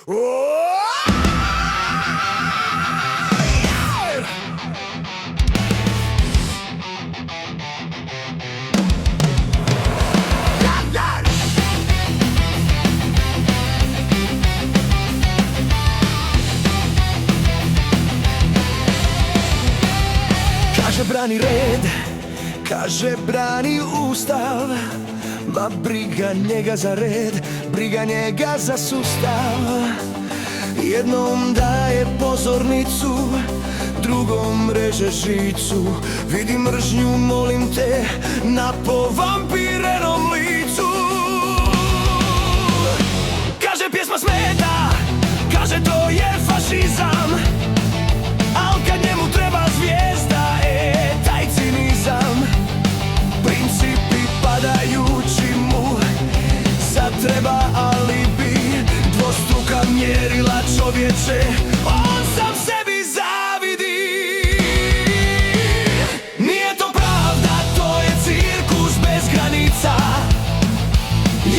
Kaže brani red, kaže brani ustav, ma briga njega za red, briga njega za sustav. Jednom daje pozornicu, drugom reže žicu. Vidi mržnju, molim te, na povampirenom licu. Kaže pjesma smeta, kaže to je fašizam, al kad njemu treba zvijezda, taj cinizam. Principi padajući mu, sad treba alibi, dvostruka mjerila čovječe, on sam sebi zavidi. Nije to pravda, to je cirkus bez granica.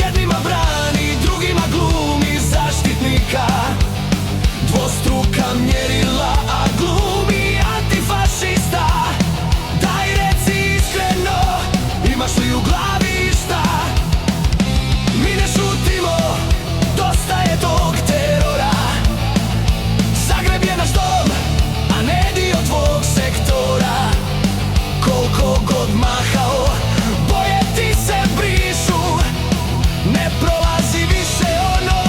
Jednima brani, drugima glumi zaštitnika. Dvostruka mjerila, a glumi antifašista. Daj reci iskreno, imaš li u glavi šta? Mi ne šutimo, dosta je tog terora. Zagreb je naš dom, a ne dio tvog sektora. Koliko god mahao, boje ti se brišu. Ne prolazi više ono,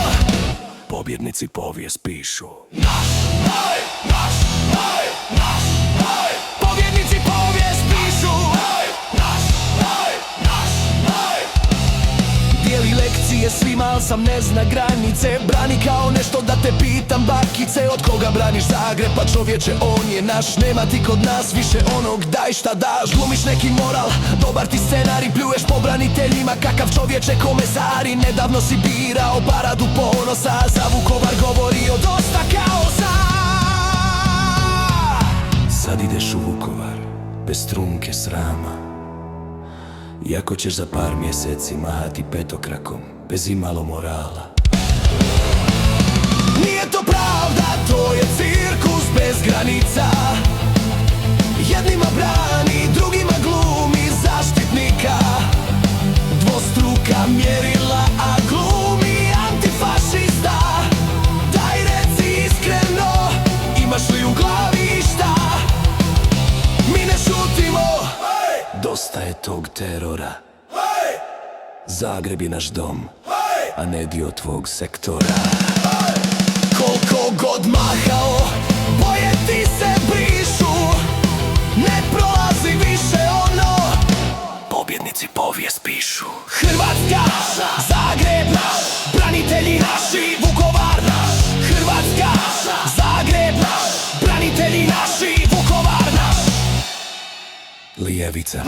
pobjednici povijest pišu. Naš boj, naš boj, naš boj. Pobjednici povijest pišu. Naš boj, naš boj. Dijeli lekcije svima, al sam ne zna granice. Brani kao nešto da te pitam, bakice. Od koga braniš Zagreb, pa čovječe on je naš. Nema ti kod nas više onog daj šta daš. Glumiš neki moral, dobar ti scenarij, pljuješ po braniteljima. Kakav čovječe komesari, nedavno si birao paradu ponosa. Za Vukovar govorio dosta kaosa. Sad ideš u Vukovar, bez trunke srama. Iako ćeš za par mjeseci mahati petokrakom, bez imalo morala. Nije to pravda, to je cirkus bez granica. Jednima brani, drugima glumi zaštitnika. Dvostruka mjerila, a glumi antifašista. Daj reci iskreno, imaš li u glavi šta? Mi ne šutimo, dosta je tog terora. Zagreb je naš dom, a ne dio tvog sektora. Koliko god mahao, boje ti se brišu. Ne prolazi više ono, pobjednici povijest pišu. Hrvatska, Zagreb, branitelji naši, Vukovar. Hrvatska, Zagreb, branitelji naši, Vukovar. Lijevica.